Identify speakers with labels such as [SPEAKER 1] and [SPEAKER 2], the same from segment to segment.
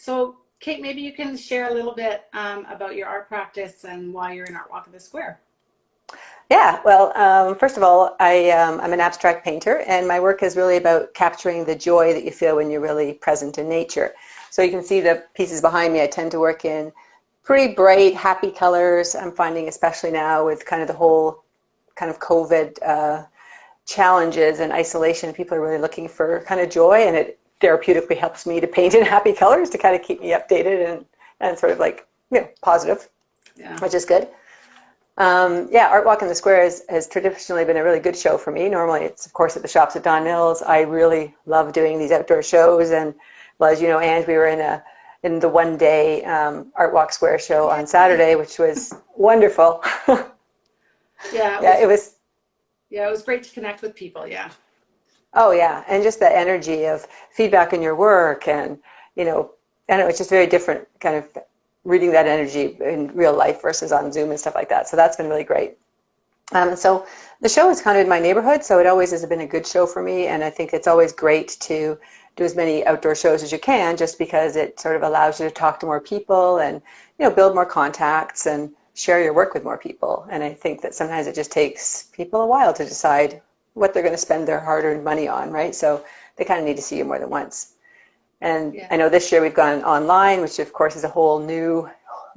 [SPEAKER 1] So, Kate, maybe you can share a little bit about your art practice and why you're in Art Walk of the Square.
[SPEAKER 2] Yeah, well, first of all, I'm an abstract painter, and my work is really about capturing the joy that you feel when you're really present in nature. So you can see the pieces behind me. I tend to work in pretty bright, happy colors. I'm finding, especially now with kind of the whole kind of COVID challenges and isolation, people are really looking for kind of joy, and it therapeutically helps me to paint in happy colors to kind of keep me updated and sort of like, positive,
[SPEAKER 1] Yeah.
[SPEAKER 2] which is good. Yeah, Art Walk in the Square has traditionally been a really good show for me. Normally it's, of course, at the shops at Don Mills. I really love doing these outdoor shows. And, well, as you know, Ange, we were in the one-day Art Walk Square show on Saturday, which was wonderful.
[SPEAKER 1] Yeah,
[SPEAKER 2] Yeah, it was.
[SPEAKER 1] Yeah, it was great to connect with people. Yeah.
[SPEAKER 2] Oh, yeah, and just the energy of feedback in your work, and I know it's just very different kind of reading that energy in real life versus on Zoom and stuff like that. So that's been really great. So the show is kind of in my neighborhood, so it always has been a good show for me, and I think it's always great to do as many outdoor shows as you can, just because it sort of allows you to talk to more people and build more contacts and share your work with more people. And I think that sometimes it just takes people a while to decide what they're going to spend their hard-earned money on, right? So they kind of need to see you more than once. And
[SPEAKER 1] Yeah.
[SPEAKER 2] I know this year we've gone online, which of course is a whole new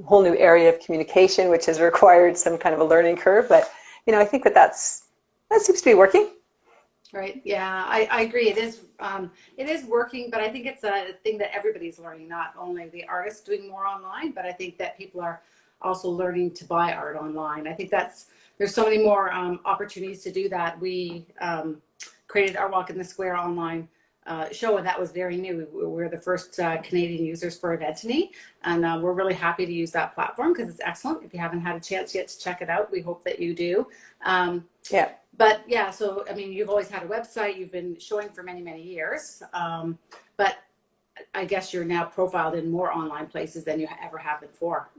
[SPEAKER 2] area of communication, which has required some kind of a learning curve. But I think that seems to be working.
[SPEAKER 1] Right. Yeah, I agree. It is working, but I think it's a thing that everybody's learning, not only the artists doing more online, but I think that people are also learning to buy art online. I think there's so many more opportunities to do that. We created Art Walk in the Square online show, and that was very new. We're the first Canadian users for Eventiny, and we're really happy to use that platform because it's excellent. If you haven't had a chance yet to check it out, we hope that you do.
[SPEAKER 2] Yeah.
[SPEAKER 1] But yeah, so I mean, you've always had a website. You've been showing for many, many years. But I guess you're now profiled in more online places than you ever have before.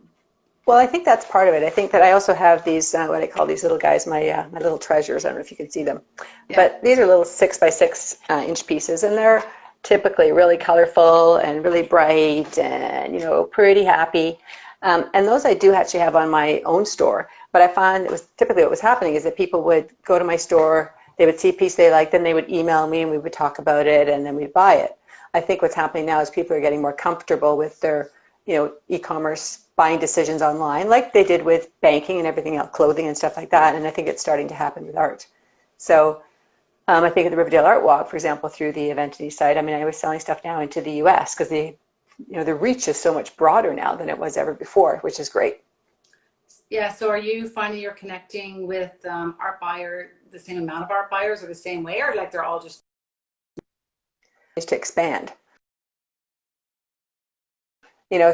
[SPEAKER 2] Well, I think that's part of it. I think that I also have these, what I call these little guys, my little treasures. I don't know if you can see them.
[SPEAKER 1] Yeah.
[SPEAKER 2] But these are little 6 by 6 inch pieces, and they're typically really colorful and really bright and, pretty happy. And those I do actually have on my own store. But I find it was typically what was happening is that people would go to my store, they would see a piece they liked, then they would email me and we would talk about it and then we'd buy it. I think what's happening now is people are getting more comfortable with their, e-commerce buying decisions online, like they did with banking and everything else, clothing and stuff like that. And I think it's starting to happen with art. So I think at the Riverdale Art Walk, for example, through the Eventity site, I mean, I was selling stuff now into the US because the reach is so much broader now than it was ever before, which is great.
[SPEAKER 1] Yeah, so are you finding you're connecting with art buyer, the same amount of art buyers or the same way, or like they're all just
[SPEAKER 2] to expand?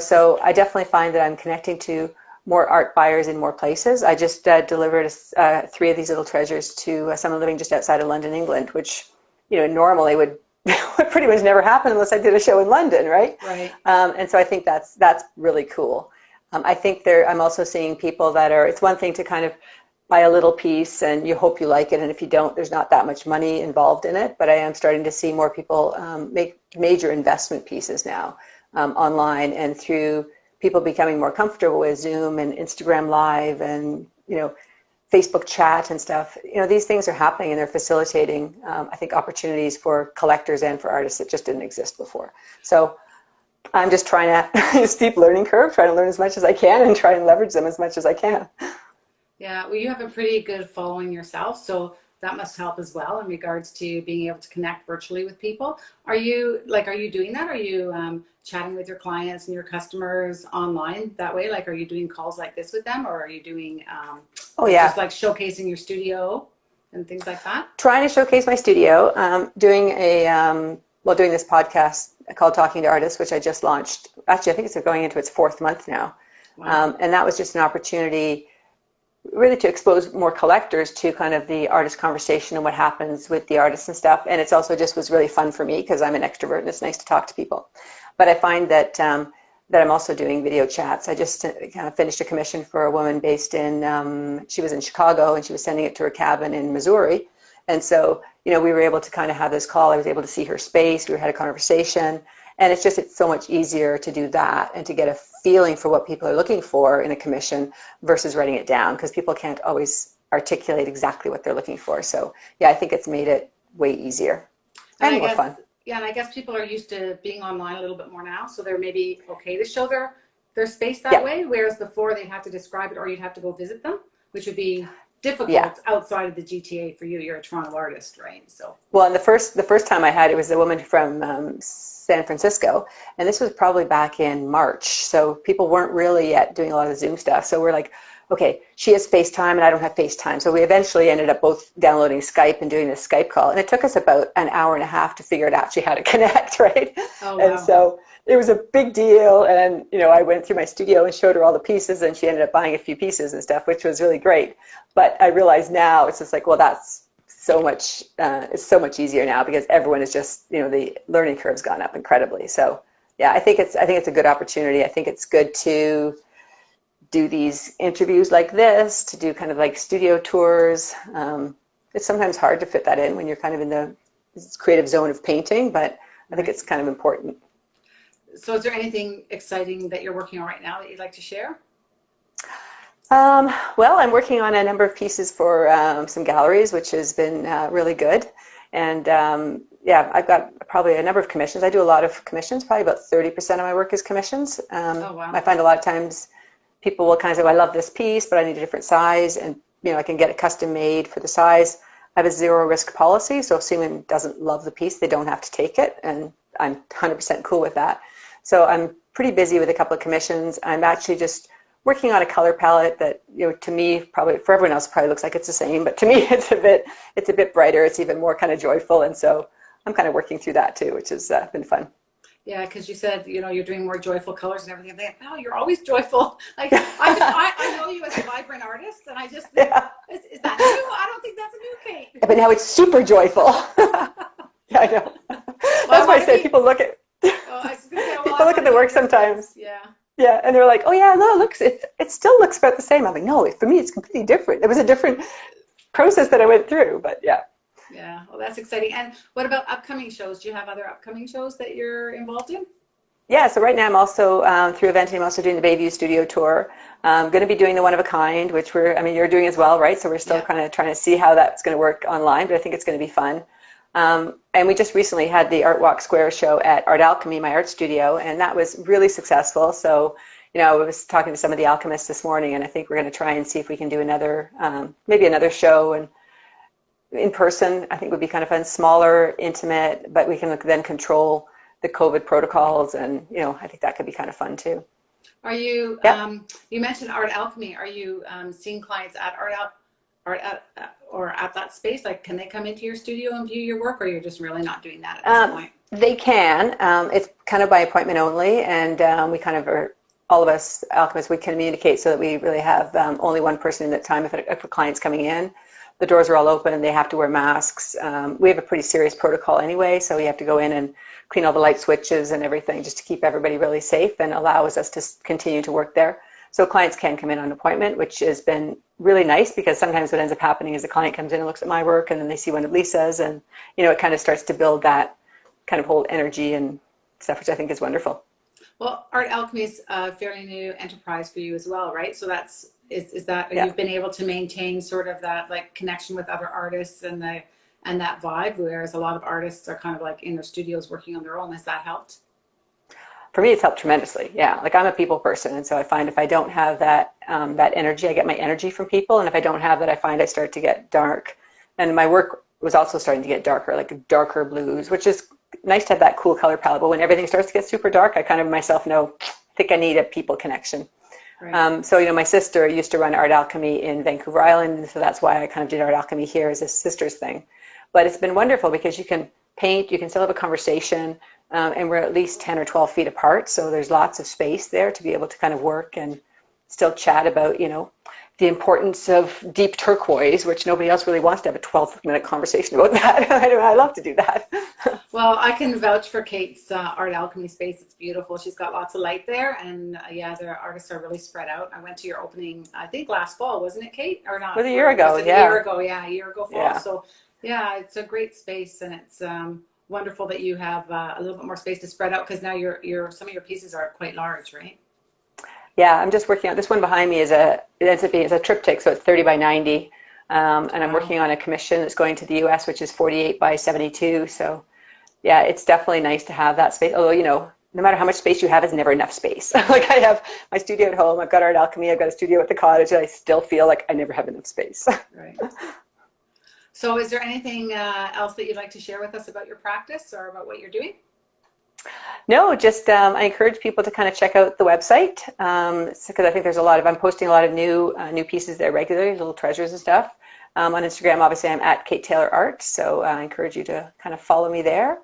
[SPEAKER 2] So I definitely find that I'm connecting to more art buyers in more places. I just delivered 3 of these little treasures to someone living just outside of London, England, which, normally would pretty much never happen unless I did a show in London, right?
[SPEAKER 1] Right.
[SPEAKER 2] And so I think that's really cool. I think I'm also seeing people that it's one thing to kind of buy a little piece and you hope you like it, and if you don't, there's not that much money involved in it, but I am starting to see more people make major investment pieces now online, and through people becoming more comfortable with Zoom and Instagram Live and, Facebook chat and stuff. These things are happening and they're facilitating, I think, opportunities for collectors and for artists that just didn't exist before. So I'm just trying to steep learning curve, trying to learn as much as I can and try and leverage them as much as I can.
[SPEAKER 1] Yeah, well, you have a pretty good following yourself, so that must help as well in regards to being able to connect virtually with people. Are you doing that? Are you chatting with your clients and your customers online that way? Like, are you doing calls like this with them, or are you doing just like showcasing your studio and things like that?
[SPEAKER 2] Trying to showcase my studio, doing this podcast called Talking to Artists, which I just launched. Actually, I think it's going into its 4th month now.
[SPEAKER 1] Wow.
[SPEAKER 2] And that was just an opportunity really to expose more collectors to kind of the artist conversation and what happens with the artists and stuff. And it's also just was really fun for me because I'm an extrovert and it's nice to talk to people. But I find that that I'm also doing video chats. I just kind of finished a commission for a woman based in, she was in Chicago and she was sending it to her cabin in Missouri. And so, we were able to kind of have this call. I was able to see her space. We had a conversation. And it's so much easier to do that and to get a feeling for what people are looking for in a commission versus writing it down, because people can't always articulate exactly what they're looking for. So yeah, I think it's made it way easier
[SPEAKER 1] And
[SPEAKER 2] and
[SPEAKER 1] I
[SPEAKER 2] more
[SPEAKER 1] guess,
[SPEAKER 2] fun.
[SPEAKER 1] yeah, and I guess people are used to being online a little bit more now, so they're maybe okay to show their space that
[SPEAKER 2] Yeah,
[SPEAKER 1] way, whereas before they'd have to describe it or you'd have to go visit them, which would be
[SPEAKER 2] yeah.
[SPEAKER 1] difficult outside of the GTA for you. You're a Toronto artist, right? So,
[SPEAKER 2] Well, and the first time I had it was a woman from San Francisco, and this was probably back in March. So people weren't really yet doing a lot of Zoom stuff. So we're like, okay, she has FaceTime and I don't have FaceTime. So we eventually ended up both downloading Skype and doing this Skype call, and it took us about an hour and a half to figure out actually how to connect, right?
[SPEAKER 1] oh
[SPEAKER 2] And
[SPEAKER 1] wow.
[SPEAKER 2] so it was a big deal. And I went through my studio and showed her all the pieces, and she ended up buying a few pieces and stuff, which was really great. But I realize now it's just like, well, that's so much it's so much easier now because everyone is just the learning curve's gone up incredibly. So yeah, I think it's a good opportunity. I think it's good to do these interviews like this, to do kind of like studio tours. It's sometimes hard to fit that in when you're kind of in the creative zone of painting, but I think
[SPEAKER 1] Right.
[SPEAKER 2] it's kind of important.
[SPEAKER 1] So, is there anything exciting that you're working on right now that you'd like to share?
[SPEAKER 2] Well, I'm working on a number of pieces for some galleries, which has been really good. And yeah, I've got probably a number of commissions. I do a lot of commissions. Probably about 30% of my work is commissions.
[SPEAKER 1] Oh wow.
[SPEAKER 2] I find a lot of times people will kind of say, well, I love this piece, but I need a different size. And, I can get it custom made for the size. I have a zero risk policy. So if someone doesn't love the piece, they don't have to take it. And I'm 100% cool with that. So I'm pretty busy with a couple of commissions. I'm actually just working on a color palette that, to me, probably for everyone else, probably looks like it's the same, but to me, it's a bit brighter. It's even more kind of joyful, and so I'm kind of working through that too, which has been fun.
[SPEAKER 1] Yeah, because you said you're doing more joyful colors and everything. I'm thinking, oh, you're always joyful. Like I know you as a vibrant artist, and I just think,
[SPEAKER 2] Yeah,
[SPEAKER 1] is that new? I don't think that's a new Kate.
[SPEAKER 2] but now it's super joyful. Yeah, I know.
[SPEAKER 1] Well, I
[SPEAKER 2] That's why I
[SPEAKER 1] want to
[SPEAKER 2] say
[SPEAKER 1] be.
[SPEAKER 2] people look at
[SPEAKER 1] Oh, I was just gonna say, well, I
[SPEAKER 2] people look
[SPEAKER 1] want
[SPEAKER 2] at
[SPEAKER 1] to
[SPEAKER 2] the
[SPEAKER 1] be in
[SPEAKER 2] work
[SPEAKER 1] your space.
[SPEAKER 2] sometimes.
[SPEAKER 1] Yeah.
[SPEAKER 2] Yeah, and they're like, oh yeah, no, it still looks about the same. I'm like, no, for me, it's completely different. It was a different process that I went through, but yeah.
[SPEAKER 1] Yeah. Well, that's exciting. And what about upcoming shows? Do you have other upcoming shows that you're involved in?
[SPEAKER 2] Yeah, so right now I'm also through eventing. I'm also doing the Bayview Studio Tour. I'm going to be doing the One of a Kind, which you're doing as well, right? So we're still
[SPEAKER 1] Yeah.
[SPEAKER 2] kind of trying to see how that's going to work online, but I think it's going to be fun. And we just recently had the ArtWalk Square show at Art Alchemy, my art studio, and that was really successful. So, I was talking to some of the alchemists this morning, and I think we're going to try and see if we can do another, maybe another show and in person. I think would be kind of fun, smaller, intimate, but we can then control the COVID protocols, and I think that could be kind of fun too.
[SPEAKER 1] Are you?
[SPEAKER 2] Yep.
[SPEAKER 1] You mentioned Art Alchemy. Are you seeing clients at Art at, or at that space? Like, can they come into your studio and view your work, or you're just really not doing that at this point?
[SPEAKER 2] They can. It's kind of by appointment only, and we kind of are, all of us alchemists, we communicate so that we really have only one person at a time if a client's coming in. The doors are all open and they have to wear masks. We have a pretty serious protocol anyway, so we have to go in and clean all the light switches and everything just to keep everybody really safe and allows us to continue to work there. So clients can come in on appointment, which has been really nice because sometimes what ends up happening is the client comes in and looks at my work and then they see one of Lisa's, and it kind of starts to build that kind of whole energy and stuff, which I think is wonderful.
[SPEAKER 1] Well, Art Alchemy is a fairly new enterprise for you as well, right? So is that
[SPEAKER 2] Yeah.
[SPEAKER 1] you've been able to maintain sort of that like connection with other artists and that vibe, whereas a lot of artists are kind of like in their studios working on their own. Has that helped?
[SPEAKER 2] For me, it's helped tremendously. Yeah, like I'm a people person, and so I find if I don't have that energy, I get my energy from people, and if I don't have that, I find I start to get dark. And my work was also starting to get darker, like darker blues, which is nice to have that cool color palette. But when everything starts to get super dark, I kind of myself know, I think I need a people connection.
[SPEAKER 1] Right.
[SPEAKER 2] So my sister used to run Art Alchemy in Vancouver Island, and so that's why I kind of did Art Alchemy here as a sister's thing. But it's been wonderful because you can paint, you can still have a conversation, and we're at least 10 or 12 feet apart, so there's lots of space there to be able to kind of work and still chat about, the importance of deep turquoise, which nobody else really wants to have a 12-minute conversation about that. I love to do that.
[SPEAKER 1] Well, I can vouch for Kate's Art Alchemy space. It's beautiful. She's got lots of light there, and yeah, the artists are really spread out. I went to your opening, I think last fall, wasn't it, Kate? Or not?
[SPEAKER 2] It was a year ago,
[SPEAKER 1] Was it
[SPEAKER 2] yeah.
[SPEAKER 1] a year ago? Yeah, a year ago fall.
[SPEAKER 2] Yeah.
[SPEAKER 1] So yeah, it's a great space, and it's wonderful that you have a little bit more space to spread out, because now some of your pieces are quite large, right?
[SPEAKER 2] Yeah, I'm just working on this one behind me. It ends up being a triptych, so it's 30 by 90. And I'm
[SPEAKER 1] Wow.
[SPEAKER 2] working on a commission that's going to the US, which is 48 by 72. So yeah, it's definitely nice to have that space. Although, no matter how much space you have, it's never enough space. Like I have my studio at home, I've got Art Alchemy, I've got a studio at the cottage, and I still feel like I never have enough space.
[SPEAKER 1] Right. So is there anything else that you'd like to share with us about your practice or about what you're doing?
[SPEAKER 2] No, just I encourage people to kind of check out the website, because I think I'm posting a lot of new pieces there regularly, little treasures and stuff. On Instagram, obviously, I'm at Kate Taylor Art, so I encourage you to kind of follow me there.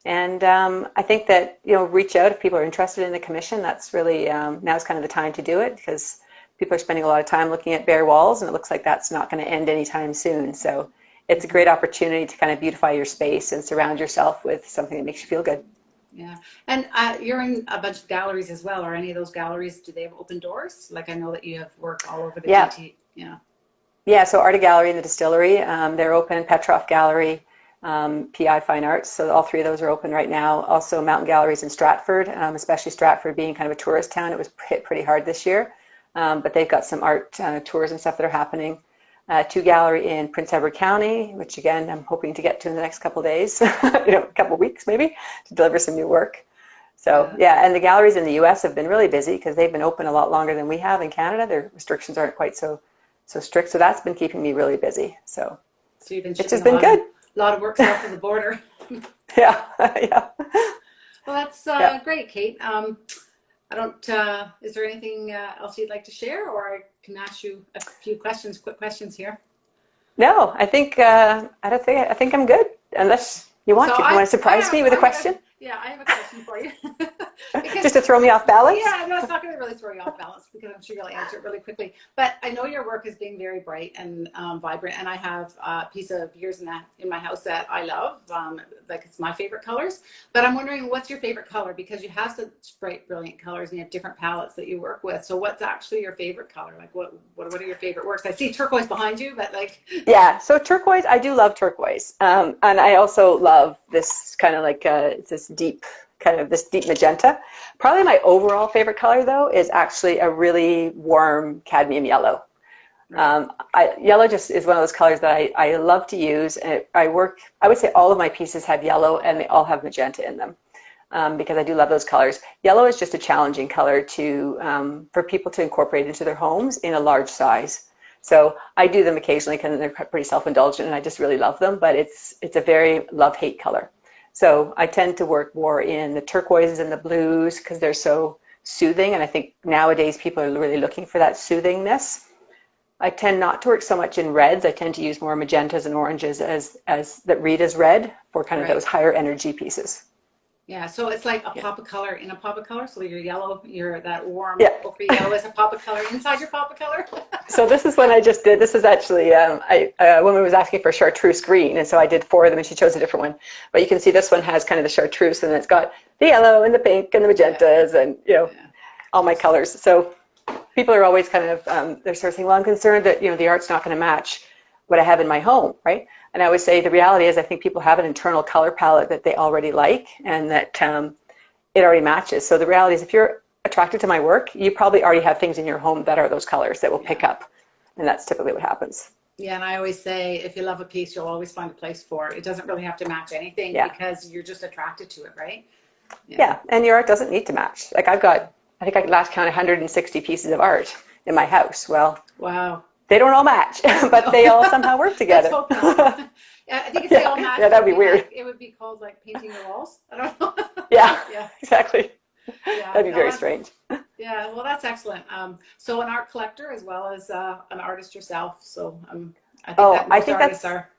[SPEAKER 2] And I think that, reach out if people are interested in the commission. That's really, now's kind of the time to do it, because people are spending a lot of time looking at bare walls, and it looks like that's not going to end anytime soon. So it's a great opportunity to kind of beautify your space and surround yourself with something that makes you feel good.
[SPEAKER 1] Yeah. And you're in a bunch of galleries as well. Are any of those galleries, do they have open doors? Like I know that you have work all over the GT. Yeah.
[SPEAKER 2] Yeah, so Art Gallery in the Distillery, they're open. Petroff Gallery, PI Fine Arts, so all three of those are open right now. Also Mountain Galleries in Stratford, especially Stratford being kind of a tourist town. It was hit pretty hard this year, but they've got some art tours and stuff that are happening. Two Gallery in Prince Edward County, which again, I'm hoping to get to in the next couple of days, a couple of weeks maybe, to deliver some new work. So yeah, and the galleries in the US have been really busy because they've been open a lot longer than we have in Canada. Their restrictions aren't quite so strict, so that's been keeping me really busy. So
[SPEAKER 1] you've been
[SPEAKER 2] it's just been good.
[SPEAKER 1] A lot of work south of the border.
[SPEAKER 2] Yeah, yeah.
[SPEAKER 1] Well, that's great, Kate. I don't, is there anything else you'd like to share, or I can ask you a few quick questions here?
[SPEAKER 2] No, I think I'm good, unless you want to. You want to surprise me with a question?
[SPEAKER 1] I have a question for you.
[SPEAKER 2] Just to throw me off balance?
[SPEAKER 1] Yeah, no, it's not going to really throw you off balance, because I'm sure you'll answer it really quickly. But I know your work is being very bright and vibrant, and I have a piece of yours in my house that I love. Like it's my favorite colors. But I'm wondering, what's your favorite color? Because you have such bright, brilliant colors, and you have different palettes that you work with. So what's actually your favorite color? Like what are your favorite works? I see turquoise behind you, but like.
[SPEAKER 2] Yeah, so turquoise, I do love turquoise. And I also love this kind of like this deep magenta. Probably my overall favorite color though is actually a really warm cadmium yellow. Yellow just is one of those colors that I love to use. And I would say all of my pieces have yellow, and they all have magenta in them, because I do love those colors. Yellow is just a challenging color for people to incorporate into their homes in a large size. So I do them occasionally because they're pretty self-indulgent, and I just really love them, but it's a very love-hate color. So I tend to work more in the turquoises and the blues because they're so soothing, and I think nowadays people are really looking for that soothingness. I tend not to work so much in reds. I tend to use more magentas and oranges as that read as red for kind of those higher energy pieces.
[SPEAKER 1] Yeah, so it's like a pop of color in a pop of color. So your yellow, that warm ochre yellow is a pop of color inside your pop of color.
[SPEAKER 2] So this is one I just did. This is actually, a woman was asking for chartreuse green, and so I did 4 of them, and she chose a different one. But you can see this one has kind of the chartreuse, and it's got the yellow and the pink and the magentas and, all my colors. So people are always kind of, they're sort of saying, well, I'm concerned that, the art's not going to match what I have in my home, right? And I would say the reality is I think people have an internal color palette that they already like, and that it already matches. So the reality is if you're attracted to my work, you probably already have things in your home that are those colors that will pick up. And that's typically what happens.
[SPEAKER 1] Yeah, and I always say if you love a piece, you'll always find a place for it. It doesn't really have to match anything because you're just attracted to it, right?
[SPEAKER 2] Yeah, and your art doesn't need to match. Like I think I last count 160 pieces of art in my house. Well,
[SPEAKER 1] wow.
[SPEAKER 2] They don't all match, but they all somehow work together.
[SPEAKER 1] Let's hope not. Yeah, I think if they all match,
[SPEAKER 2] that'd be weird.
[SPEAKER 1] It would be called like painting the walls. I don't know.
[SPEAKER 2] Yeah, exactly.
[SPEAKER 1] Yeah,
[SPEAKER 2] that'd be very strange.
[SPEAKER 1] Yeah, well, that's excellent. So an art collector as well as an artist yourself. So I think artists are.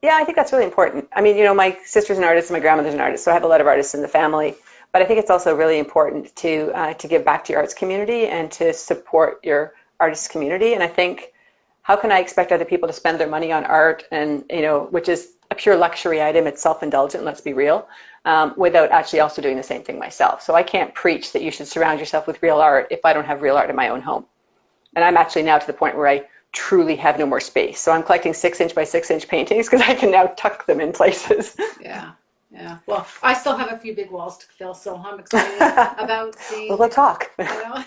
[SPEAKER 2] Yeah, I think that's really important. I mean, my sister's an artist and my grandmother's an artist, so I have a lot of artists in the family. But I think it's also really important to give back to your arts community and to support your artist community. And I think, how can I expect other people to spend their money on art, and which is a pure luxury item, it's self-indulgent, let's be real, without actually also doing the same thing myself. So I can't preach that you should surround yourself with real art if I don't have real art in my own home. And I'm actually now to the point where I truly have no more space. So I'm collecting 6-inch by 6-inch paintings because I can now tuck them in places.
[SPEAKER 1] Yeah. Yeah. Well, I still have a few big walls to fill, so I'm excited about
[SPEAKER 2] Well,
[SPEAKER 1] seeing,
[SPEAKER 2] we'll talk.
[SPEAKER 1] you know,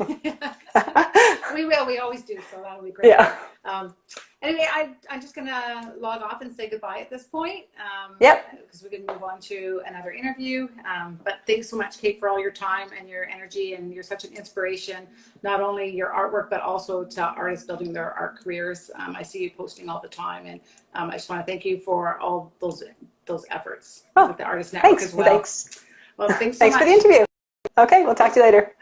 [SPEAKER 1] we will, we always do, so that'll be great.
[SPEAKER 2] Yeah.
[SPEAKER 1] Um, anyway, I'm just gonna log off and say goodbye at this point,
[SPEAKER 2] Yep.
[SPEAKER 1] because we can move on to another interview. But thanks so much, Kate, for all your time and your energy, and you're such an inspiration, not only your artwork, but also to artists building their art careers. I see you posting all the time, and I just want to thank you for all those efforts
[SPEAKER 2] Oh,
[SPEAKER 1] with the Artist Network
[SPEAKER 2] thanks.
[SPEAKER 1] as well.
[SPEAKER 2] Thanks.
[SPEAKER 1] Well, thanks so
[SPEAKER 2] Thanks for the
[SPEAKER 1] much.
[SPEAKER 2] interview. Okay, we'll talk to you later.